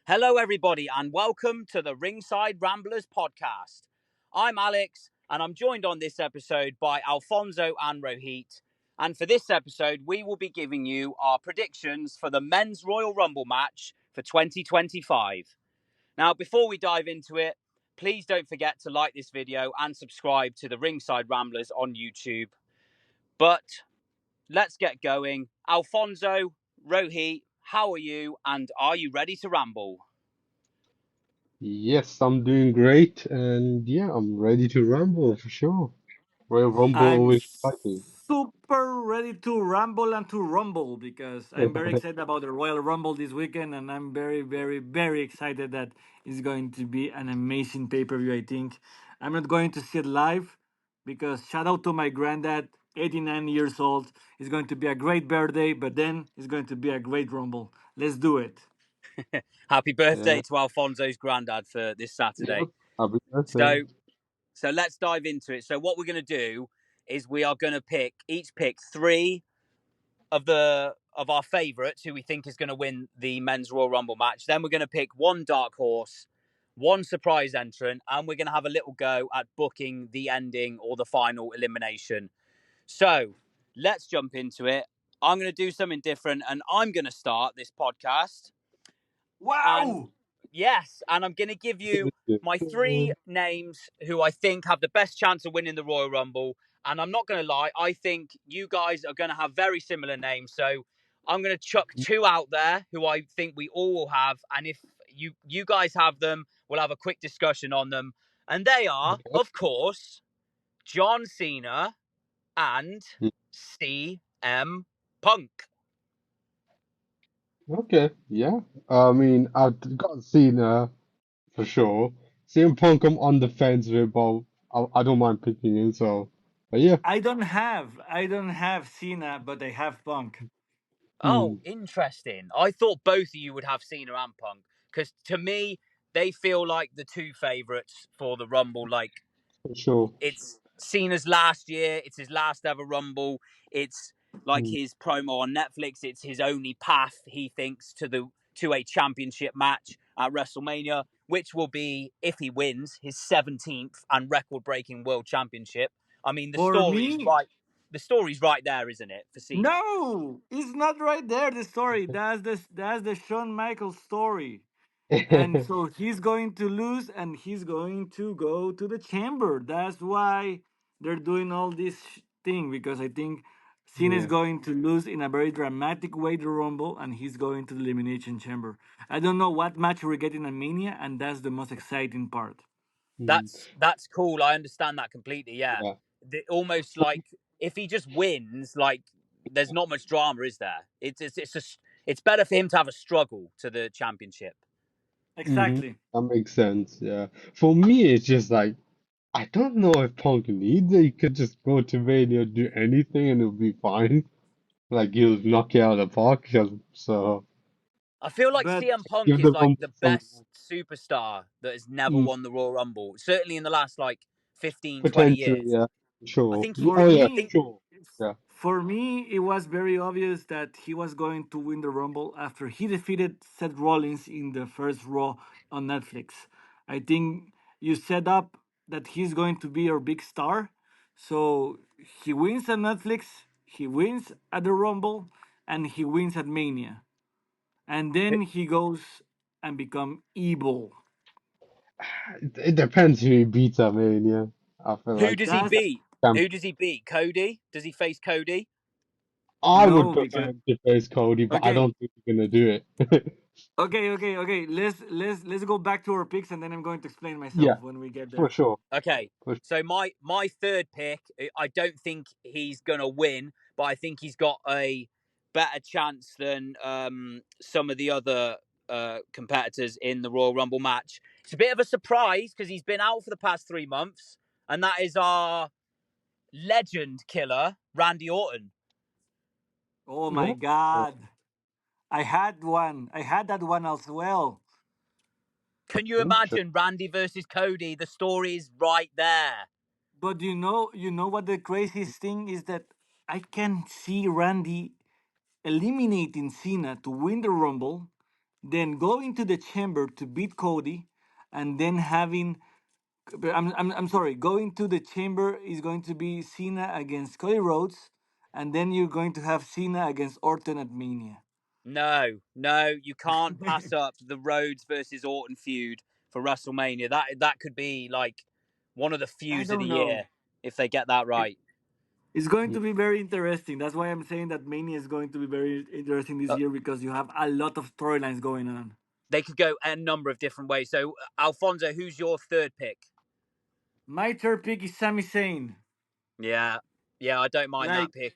Hello, everybody, and welcome to the Ringside Ramblers podcast. I'm Alex, and I'm joined on this episode by Alfonso and Rohit. And for this episode, we will be giving you our predictions for the Men's Royal Rumble match for 2025. Now, before we dive into it, please don't forget to like this video and subscribe to the Ringside Ramblers on YouTube. But let's get going. Alfonso, Rohit, how are you, and are you ready to ramble? Yes, I'm doing great, and yeah, I'm ready to rumble for sure. Royal Rumble I'm always exciting. super ready to ramble and to rumble because I'm very excited about the Royal Rumble this weekend, and I'm very, very, very excited that it's going to be an amazing pay per view. I think I'm not going to see it live because shout out to my granddad, 89 years old. It's going to be a great birthday, but then it's going to be a great Rumble. Let's do it. Happy Yeah, birthday to Alfonso's granddad for this yep. Saturday. Happy birthday. So, so let's dive into it. So, what we're going to do is we are going to pick three of our favourites who we think is going to win the men's Royal Rumble match. Then we're going to pick one dark horse, one surprise entrant, and we're going to have a little go at booking the ending or the final elimination. So, let's jump into it. I'm going to do something different, and I'm going to start this podcast. And Wow! yes, and I'm going to give you my three names who I think have the best chance of winning the Royal Rumble. And I'm not going to lie, I think you guys are going to have very similar names. So I'm going to chuck two out there who I think we all will have. And if you guys have them, we'll have a quick discussion on them. And they are, Okay. of course, John Cena and CM Punk. Okay, yeah. I mean, I've got Cena for sure. CM Punk, I'm on the fence with, but I don't mind picking him. So, but yeah. I don't have Cena, but I have Punk. Oh, Hmm, interesting. I thought both of you would have Cena and Punk because to me, they feel like the two favourites for the Rumble. Like for sure. it's Cena's last year, it's his last ever Rumble. It's like Hmm, his promo on Netflix. It's his only path, he thinks, to a championship match at WrestleMania, which will be if he wins his 17th and record-breaking world championship. I mean, the For story is me, right. The story's right there, isn't it, for Cena? no, it's not right there. The story that's the Shawn Michaels story, and so he's going to lose, and he's going to go to the chamber. That's why they're doing all this thing because I think Cena is yeah. going to lose in a very dramatic way the Rumble, and he's going to the elimination chamber. I don't know what match we're getting at Mania, and that's the most exciting part. Hmm, That's cool. I understand that completely. Yeah, yeah. almost like if he just wins, like there's not much drama, is there? It's just it's better for him to have a struggle to the championship. Hmm. Exactly. That makes sense. Yeah. For me, it's just like. I don't know if Punk needs it. He could just go to Mania, do anything, and it'll be fine. Like he'll knock it out of the park. So I feel like But CM Punk give is the like Rumble the some best superstar that has never mm, won the Royal Rumble. Certainly in the last like 15, 20 potential. years. Yeah, I sure. think he. for Oh yeah, I for think me, sure. Yeah. for me, it was very obvious that he was going to win the Rumble after he defeated Seth Rollins in the first Raw on Netflix. I think you set up that he's going to be your big star. So he wins at Netflix, he wins at the Rumble, and he wins at Mania. And then he goes and become evil. It depends who he beats at Mania. I feel who like does he That's beat? champ. Who does he beat? Cody? Does he face Cody? I would no, prefer because him to face Cody, but I okay, don't think he's gonna do it. okay. Let's go back to our picks, and then I'm going to explain Yeah, myself when we get for there. sure. Okay. For sure. So my third pick, I don't think he's gonna win, but I think he's got a better chance than some of the other competitors in the Royal Rumble match. It's a bit of a surprise because he's been out for the past 3 months, and that is our legend killer, Randy Orton. Oh my Yeah. God. I had one. I had that one as well. Can you Interesting. imagine Randy versus Cody? The story is right there. But you know what the craziest thing is that I can see Randy eliminating Cena to win the Rumble, then going to the chamber to beat Cody, and then having I'm sorry, going to the chamber is going to be Cena against Cody Rhodes, and then you're going to have Cena against Orton at Mania. No, no, you can't pass up the Rhodes versus Orton feud for WrestleMania. That could be like one of the I feuds of the don't know. year if they get that It, right. it's going to be very interesting. That's why I'm saying that Mania is going to be very interesting this Uh, year because you have a lot of storylines going on. they could go a number of different ways. So, Alfonso, who's your third pick? My third pick is Sami Zayn. Yeah, yeah, I don't mind Like, that pick.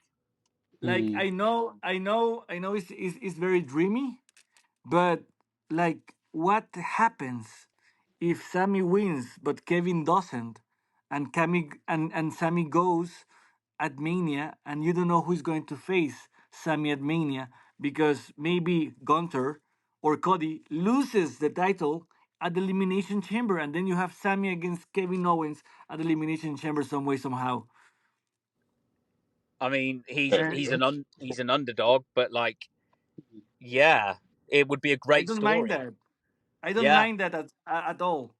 Mm. I know, it's very dreamy, but like, what happens if Sammy wins but Kevin doesn't, and Sammy goes at Mania, and you don't know who's going to face Sammy at Mania because maybe Gunter or Cody loses the title at the Elimination Chamber, and then you have Sammy against Kevin Owens at the Elimination Chamber some way somehow. I mean, And he's an underdog, but like, yeah, it would be a I great don't mind story. that. I don't Yeah, mind that at all.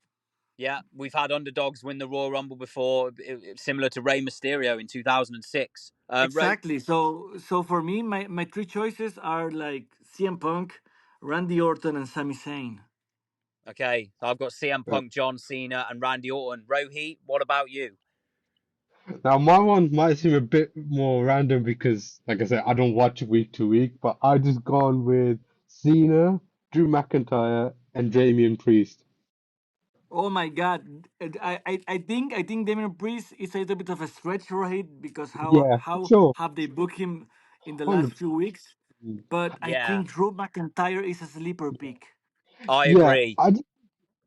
yeah, we've had underdogs win the Royal Rumble before, similar to Rey Mysterio in 2006. Exactly. So for me, my three choices are like CM Punk, Randy Orton, and Sami Zayn. Okay, so I've got CM Uh, Punk, John Cena, and Randy Orton. Rohit, what about you? Now my one might seem a bit more random because, like I said, I don't watch week to week, but I just gone with Cena, Drew McIntyre, and Damian Priest. Oh my God! I think Damian Priest is a little bit of a stretch for it because how Yeah, how sure, have they booked him in the last 100%. few weeks? But I Yeah, think Drew McIntyre is a sleeper pick. I Yeah, agree. I just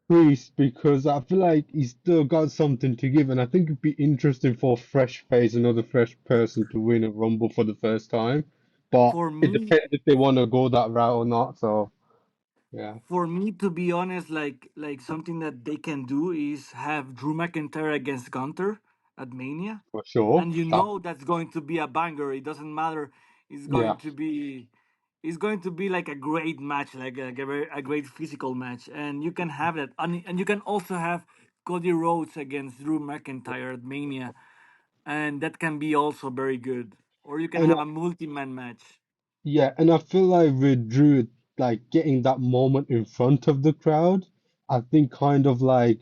Priest because I feel like he's still got something to give, and I think it'd be interesting for a fresh face, another fresh person to win a Rumble for the first time. But For it me, depends if they want to go that route or not. So yeah, to be honest, like something that they can do is have Drew McIntyre against Gunter at Mania, for sure. and you That know that's going to be a banger. It doesn't matter. It's yeah, going to be it's going to be like a great match, like a great physical match, and you can have that, and you can also have Cody Rhodes against Drew McIntyre at Mania, and that can be also very good. Or you can and have a multi-man match. yeah, and I feel like with Drew, like getting that moment in front of the crowd, I think kind of like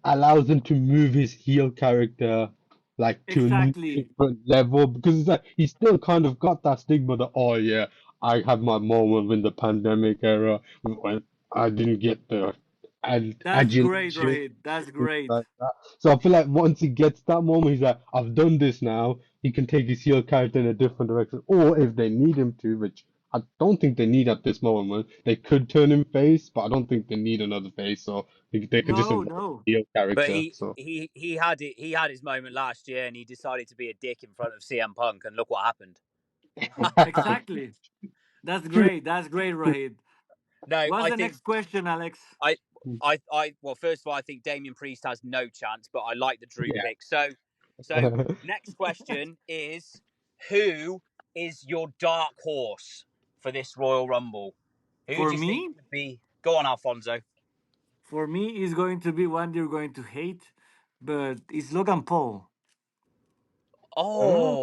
allows him to move his heel character like to a new Exactly. different level because it's like he's still kind of got that stigma that oh yeah, I had my moment in the pandemic era when I didn't get the That's great, adulation Rohit. That's things great. like that. So I feel like once he gets that moment, he's like, I've done this now. He can take his heel character in a different direction, or if they need him to, which I don't think they need at this moment, they could turn him face, but I don't think they need another face, so they could just No, avoid no. the heel But character. he So he he had it. He had his moment last year, and he decided to be a dick in front of CM Punk, and look what happened. Exactly. That's true, great. That's great, true. Rohit. No, What's I the think next question, Alex? I well, first of all, I think Damian Priest has no chance, but I like the Drew Yeah. pick. So next question is, who is your dark horse for this Royal Rumble? Who For do you think me, could be? Go on, Alfonso. is going to be one you're going to hate, but it's Logan Paul. Uh,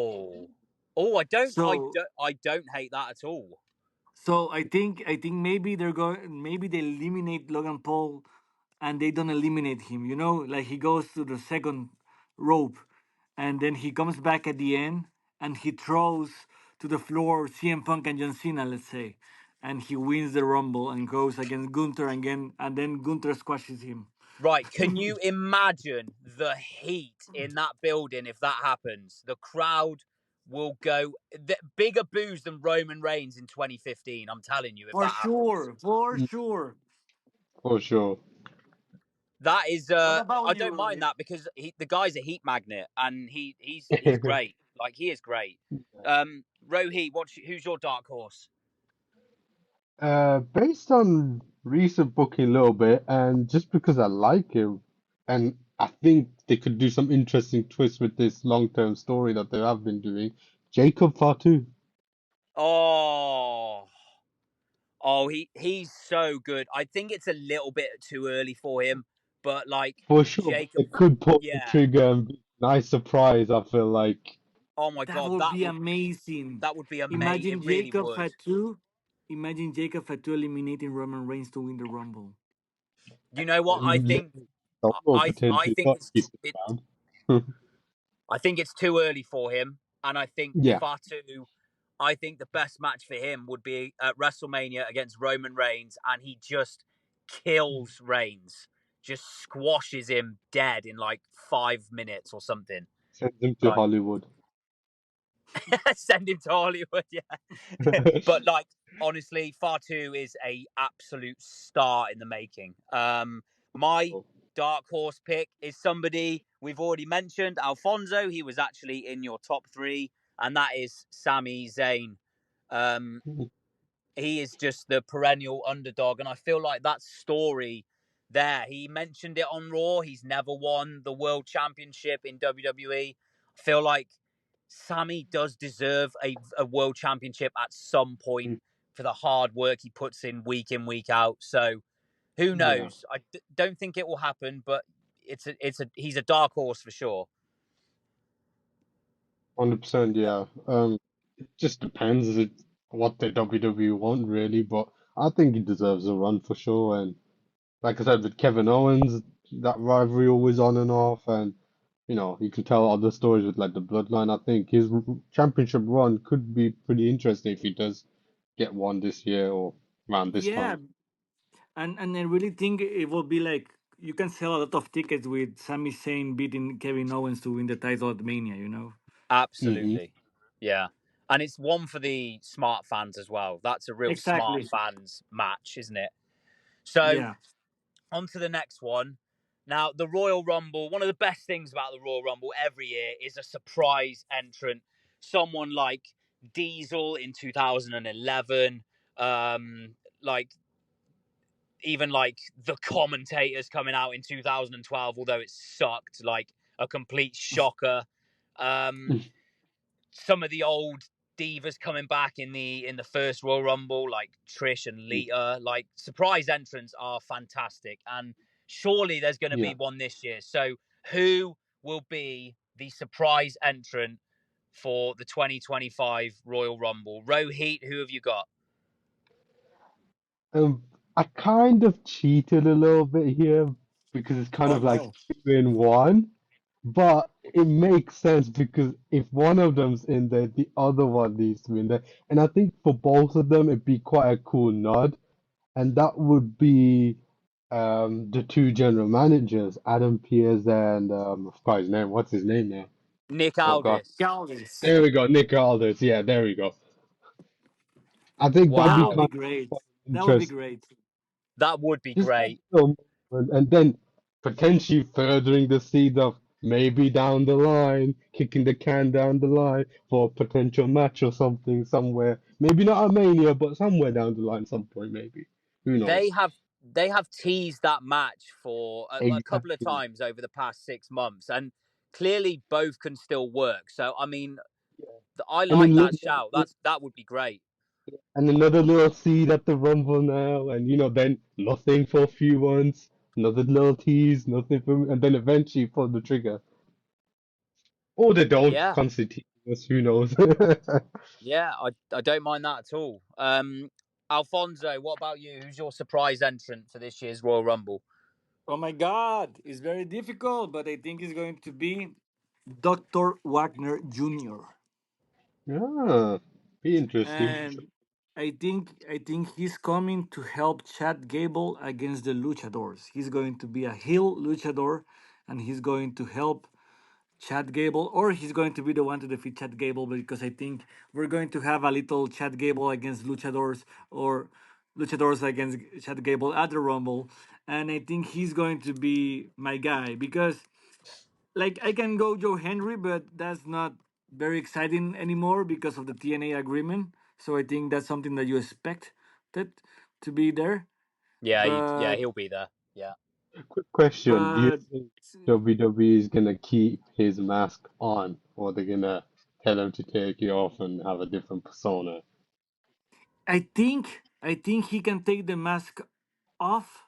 Oh, So I don't hate that at all. I think maybe they eliminate Logan Paul and they don't eliminate him. Like he goes to the second rope and then he comes back at the end and he throws to the floor CM Punk and John Cena, let's say, and he wins the Rumble and goes against Gunther again, and then Gunther squashes him. Right, can you imagine the heat in that building if that happens? The crowd will go bigger boos than Roman Reigns in 2015. I'm telling you, if For that happens, sure, for sure. for sure. that is. What about I you, don't mind Rohit? that because the guy's a heat magnet and he's great. Like he is great. Rohit, who's your dark horse? Based on recent booking a little bit, and just because I like him, and I think they could do some interesting twists with this long-term story that they have been doing. Jacob Fatu. Oh, Oh, he's so good. I think it's a little bit too early for him, but like For sure, but Jacob, they could pull the yeah. trigger and be a nice surprise, I feel like. Oh my That god, would be amazing. that would be amazing. Imagine It really Jacob would. Fatu. Imagine Jacob Fatu eliminating Roman Reigns to win the Rumble. You know what? I And think Solo I potentially think got keep it around. I think it's too early for him, and I think Yeah. Fatu. I think the best match for him would be at WrestleMania against Roman Reigns, and he just kills Reigns, just squashes him dead in like 5 minutes or something. Sends him to Like Hollywood. send him to Hollywood, yeah. But like honestly, Fatu is a absolute star in the making. My dark horse pick is somebody we've already mentioned, Alfonso. He was actually in your top three, and that is Sami Zayn. Um, he is just the perennial underdog, and I feel like that story there. He mentioned it on Raw. He's never won the world championship in WWE. I feel like Sammy does deserve a world championship at some point for the hard work he puts in, week out. So who Yeah, knows? Don't think it will happen, but he's a dark horse for sure. 100%. Yeah. It just depends what the WWE want really, but I think he deserves a run for sure. And like I said, with Kevin Owens, that rivalry always on and off, and you can tell other stories with like the Bloodline. I think his championship run could be pretty interesting if he does get one this year or around this Yeah, time. and I really think it will be like you can sell a lot of tickets with Sami Zayn beating Kevin Owens to win the title at Mania. You know. Hmm. Absolutely, yeah. And it's one for the smart fans as well. That's a real smart Exactly. fans match, isn't it? So Yeah. on to the next one. Now, the Royal Rumble, one of the best things about the Royal Rumble every year is a surprise entrant. Someone like Diesel in 2011, like even like the commentators coming out in 2012, although it sucked, like a complete shocker. Um, some of the old divas coming back in the first Royal Rumble, like Trish and Lita. Like surprise entrants are fantastic, and surely there's going to be Yeah. one this year. So who will be the surprise entrant for the 2025 Royal Rumble? Rohit, who have you got? Um, I kind of cheated a little bit here because it's kind Oh of like no. two in one, but it makes sense because if one of them's in there, the other one needs to be in there. And I think for both of them, it'd be quite a cool nod, and that would be the two general managers, Adam Pearce and I forgot his name. What's his name now? Nick Oh God, Aldis. Calvis. there we go, Nick Aldis. Yeah, there we go. I think that'd That be would be Wow, kind great. of That would be interesting. great. that would be Just that great. little moment, and then potentially furthering the seed of maybe down the line, kicking the can down the line for a potential match or something somewhere. Maybe not at Mania, but somewhere down the line, some point maybe. Who they knows? have they have teased that match for a couple of Exactly. times over the past 6 months, and clearly both can still work. So I mean, I And like then that shout. That would be great. and another little seed at the Rumble now, and then nothing for a few months, another little tease, nothing for, and then eventually pull the trigger. Or they don't, Yeah, constantly. Who knows? yeah, I don't mind that at all. Alfonso, what about you? Who's your surprise entrant for this year's Royal Rumble? Oh my God, it's very difficult, but I think it's going to be Dr. Wagner Jr. Yeah, be interesting. And I think he's coming to help Chad Gable against the Luchadors. He's going to be a heel luchador, and he's going to help Chad Gable, or he's going to be the one to defeat Chad Gable, because I think we're going to have a little Chad Gable against Luchadors, or Luchadors against Chad Gable at the Rumble, and I think he's going to be my guy because, like, I can go Joe Henry, but that's not very exciting anymore because of the TNA agreement. So I think that's something that you expect that to be there, Yeah, but he'll be there. Yeah, Quick question: do you but think WWE is gonna keep his mask on, or they're gonna tell him to take it off and have a different persona? I think I think he can take the mask off,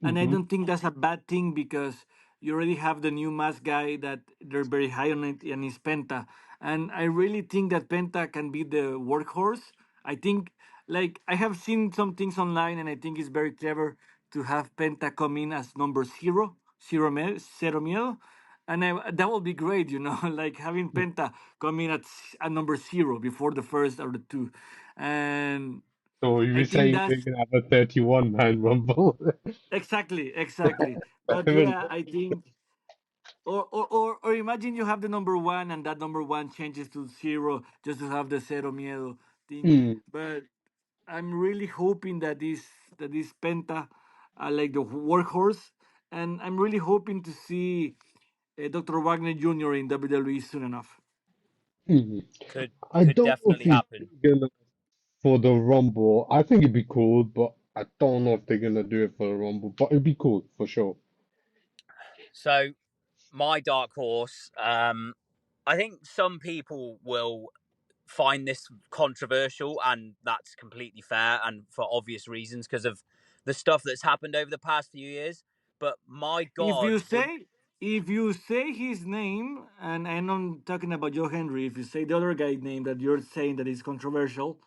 and I Hmm. don't think that's a bad thing because you already have the new mask guy that they're very high on it, and it's Penta. And I really think that Penta can be the workhorse. I think, like, I have seen some things online, and I think it's very clever to have Penta come in as number zero mil, and that will be great, like having Penta come in at number zero before the first or the two, and So you I were think saying they're that's gonna have a 31-man rumble? exactly. But Even yeah, I think, or imagine you have the number one and that number one changes to zero just to have the cero miedo thing. mm, But I'm really hoping that this Penta, like the workhorse, and I'm really hoping to see Dr. Wagner Jr. in WWE soon enough. mm. Could I could don't know if definitely he's happen. gonna for the rumble. I think it'd be cool, but I don't know if they're gonna do it for the rumble. But it'd be cool for sure. So my dark horse, I think some people will find this controversial, and that's completely fair and for obvious reasons because of the stuff that's happened over the past few years. But my If God, you would say if you say his name, and I'm not talking about Joe Henry, if you say the other guy name that you're saying that is controversial,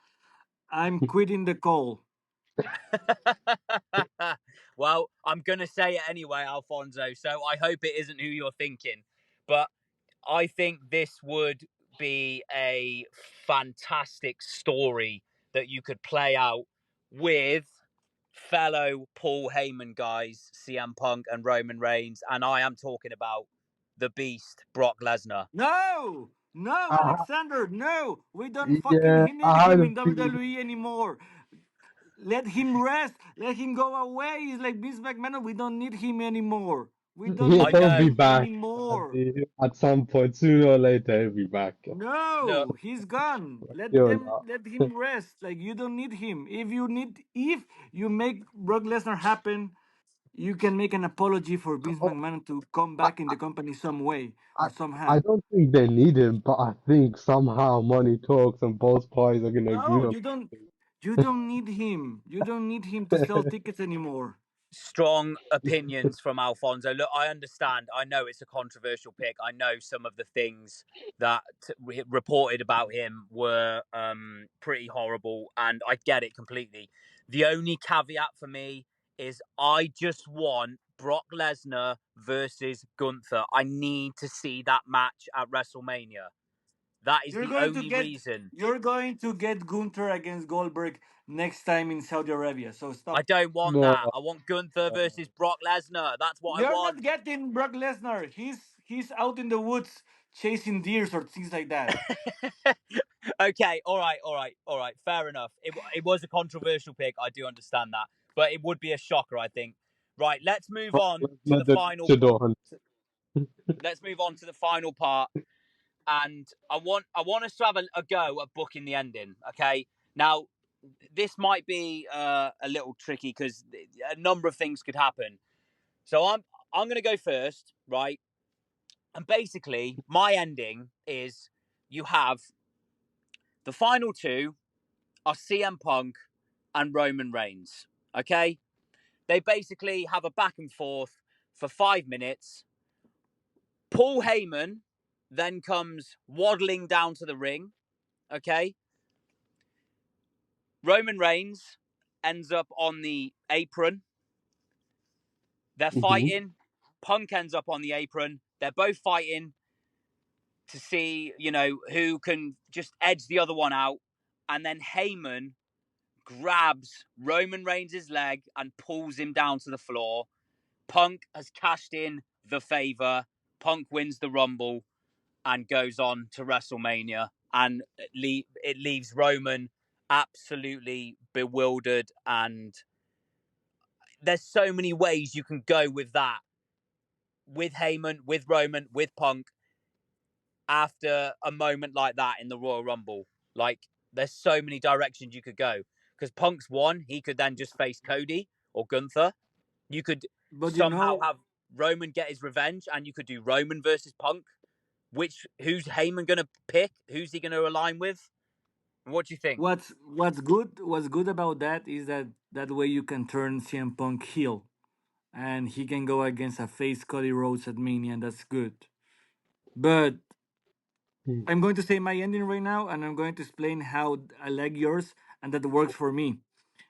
I'm quitting the call. well, I'm gonna say it anyway, Alfonso. So I hope it isn't who you're thinking, but I think this would be a fantastic story that you could play out with fellow Paul Heyman guys, CM Punk and Roman Reigns, and I am talking about the Beast, Brock Lesnar. No, no, I, Alexander, no. We don't fucking yeah, need I had him a in feeling. WWE anymore. Let him rest. Let him go away. He's like Vince McMahon. We don't need him anymore. We don't I need He'll be know. him back anymore. at some point, sooner or later. He'll be back. Look, No, he's gone. You're not. Let him rest. Like, you don't need him. If you make Brock Lesnar happen, you can make an apology for Vince Oh, McMahon to come I, back in the company some way I, or I somehow. don't think they need him, but I think somehow money talks and both parties are gonna agree No, on you don't need him. You don't need him to sell something. tickets anymore. strong opinions from Alfonso. Look, I understand. I know it's a controversial pick. I know some of the things that reported about him were pretty horrible, and I get it completely. The only caveat for me is I just want Brock Lesnar versus Gunther. I need to see that match at WrestleMania. That is You're the going to only get reason. you're going to get Gunther against Goldberg next time in Saudi Arabia. So I stop. don't want No, that. I want Gunther versus Brock Lesnar. That's what I You're not want. getting Brock Lesnar. He's out in the woods chasing deers or things like that. Okay, all right. Fair enough. It was a controversial pick. I do understand that, but it would be a shocker, I think. Right, let's move Brock on to Lesnar the the final. Luchador Hunt. Let's move on to the final part, and I want us to have a go at booking the ending. Okay, now this might be a little tricky because a number of things could happen. So I'm going to go first, right? And basically, my ending is you have the final two are CM Punk and Roman Reigns. Okay? They basically have a back and forth for 5 minutes. Paul Heyman then comes waddling down to the ring. Okay? Roman Reigns ends up on the apron. They're Hmm. fighting. Punk ends up on the apron. They're both fighting to see, who can just edge the other one out. And then Heyman grabs Roman Reigns' leg and pulls him down to the floor. Punk has cashed in the favor. Punk wins the Rumble and goes on to WrestleMania. And it leaves Roman absolutely bewildered. And there's so many ways you can go with that. With Heyman, with Roman, with Punk, after a moment like that in the Royal Rumble. Like, there's so many directions you could go. Because Punk's won, he could then just face Cody or Gunther. You could But somehow have Roman get his revenge, and you could do Roman versus Punk. Who's Heyman going to pick? Who's he going to align with? What do you think? What's good about that is that that way you can turn CM Punk heel and he can go against a face Cody Rhodes at Mania, and that's good. But Mm, I'm going to say my ending right now, and I'm going to explain how I like yours and that works for me.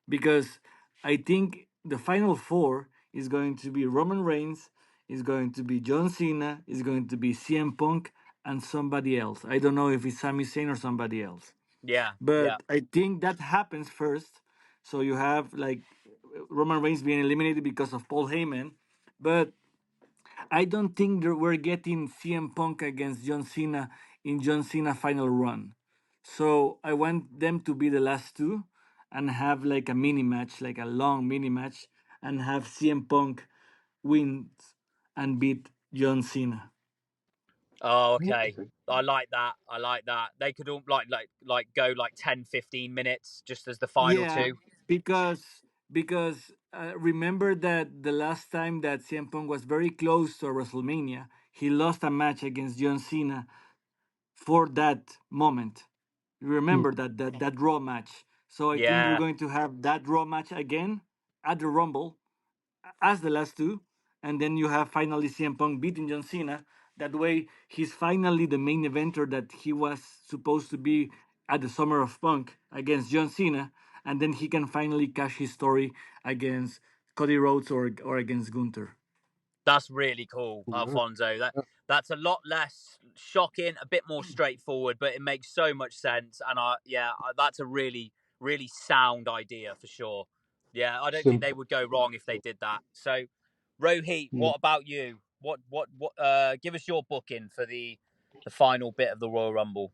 Because I think the final four is going to be Roman Reigns, is going to be John Cena, is going to be CM Punk, and somebody else. I don't know if it's Sami Zayn or somebody else. Yeah, yeah. But I think that happens first. So you have like Roman Reigns being eliminated because of Paul Heyman. But I don't think that we're getting CM Punk against John Cena in John Cena final run. So I want them to be the last two and have like a mini match, like a long mini match, and have CM Punk win and beat John Cena. Oh, okay. okay. I like that. I like that. They could all go like 10, 15 minutes just as the final Yeah, two. because remember that the last time that CM Punk was very close to WrestleMania, he lost a match against John Cena for that moment. Mm, Remember that Raw match. So I think we're Yeah, going to have that Raw match again at the Rumble as the last two, and then you have finally CM Punk beating John Cena. That way, he's finally the main eventer that he was supposed to be at the Summer of Punk against John Cena, and then he can finally cash his story against Cody Rhodes or against Gunther. that's really cool, yeah, Alfonso. That yeah, that's a lot less shocking, a bit more straightforward, but it makes so much sense. And that's a really sound idea for sure. Yeah, I don't think they simple. would go wrong if they did that. So, Rohit, Mm. what about you? What? Give us your booking for the final bit of the Royal Rumble.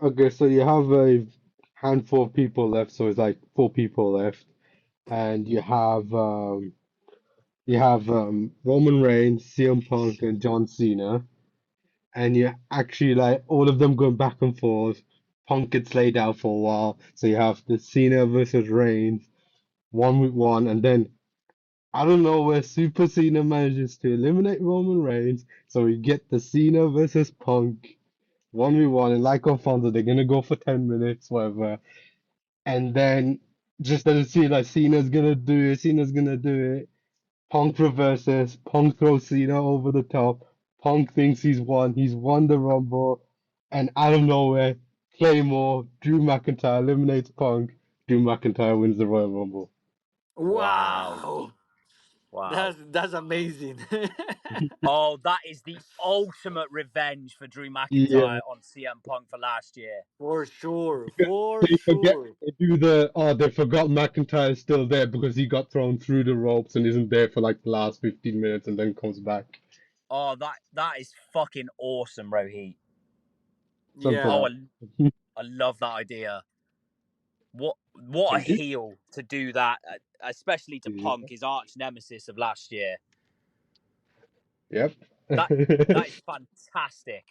Okay, so you have a handful of people left, so it's like four people left, and you have Roman Reigns, CM Punk, and John Cena, and you actually like all of them going back and forth. Punk gets laid out for a while, so you have the Cena versus Reigns, 1v1, and then I don't know where Super Cena manages to eliminate Roman Reigns, so we get the Cena versus Punk 1v1, and like Alfonso, they're gonna go for 10 minutes, whatever. And then just as it seems like Cena's gonna do it. Punk reverses, Punk throws Cena over the top. Punk thinks he's won the Rumble, and out of nowhere, Claymore, Drew McIntyre eliminates Punk. Drew McIntyre wins the Royal Rumble. Wow, Wow, wow. that's amazing. Oh, that is the ultimate revenge for Drew Yeah. McIntyre on CM Punk for last year. For sure, Because for they forget sure. they do they forgot McIntyre's still there because he got thrown through the ropes and isn't there for like the last 15 minutes and then comes back. Oh, that is fucking awesome, Rohit. Simple Oh, Yeah. I love that idea. What a Thank you. heel to do that, especially to Punk, Yeah. his arch nemesis of last year. Yep. That that is fantastic.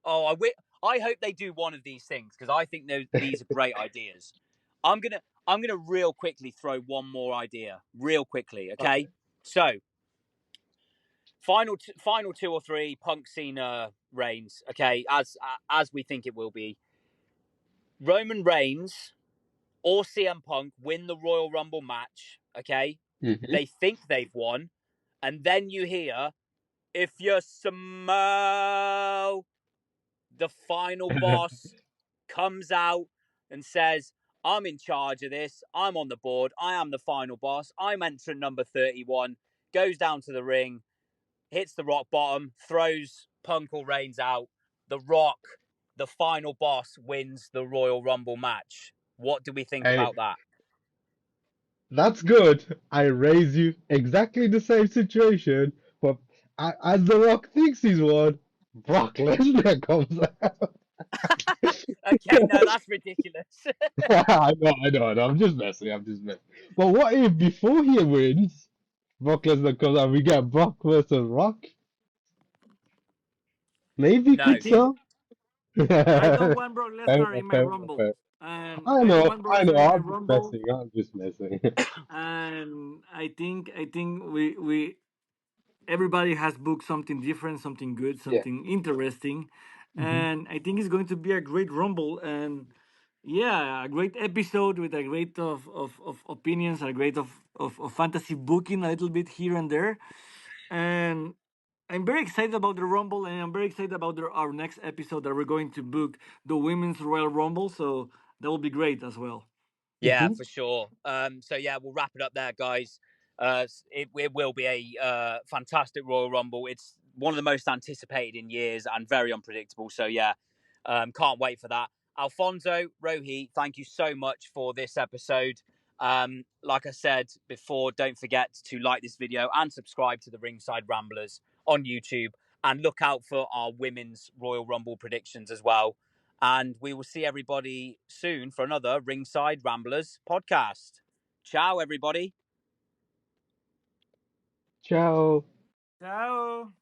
Oh, I hope they do one of these things because I think these are great ideas. I'm gonna real quickly throw one more idea, real quickly. Okay, Okay. so final two or three, Punk Cena Reigns. Okay, as we think it will be. Roman Reigns or CM Punk win the Royal Rumble match. Okay, Hmm. they think they've won, and then you hear, if you smell, the final boss comes out and says, I'm in charge of this. I'm on the board. I am the final boss. I'm entrant number 31. Goes down to the ring, hits the rock bottom, throws Punk or Reigns out. The Rock, the final boss, wins the Royal Rumble match. What do we think Hey, about that? that's good. I raise you exactly the same situation, but as The Rock thinks he's won, Brock Lesnar comes out. Okay, no, that's ridiculous. I know. I'm just messing. I'm just messing. But what if before he wins, Brock Lesnar comes out, we get Brock versus Rock? Maybe I No, could think so. I don't Fair want Brock Lesnar enough, in my fair enough, Rumble. fair. And I I don't know, want Brock I know. Lesnar in my I'm just Rumble. messing. I'm just messing. And I think we everybody has booked something different, something good, Yeah. something interesting. Hmm. and I think it's going to be a great rumble, and yeah, a great episode with a great of opinions, a great of fantasy booking a little bit here and there, and I'm very excited about the rumble, and I'm very excited about our next episode that we're going to book, the women's Royal Rumble. So that will be great as well. Yeah, Hmm. for sure. So yeah, we'll wrap it up there, guys. It will be a fantastic Royal Rumble. It's one of the most anticipated in years and very unpredictable. So yeah, can't wait for that. Alfonso, Rohit, thank you so much for this episode. Like I said before, don't forget to like this video and subscribe to the Ringside Ramblers on YouTube, and look out for our women's Royal Rumble predictions as well. And we will see everybody soon for another Ringside Ramblers podcast. Ciao, everybody. Ciao. Ciao.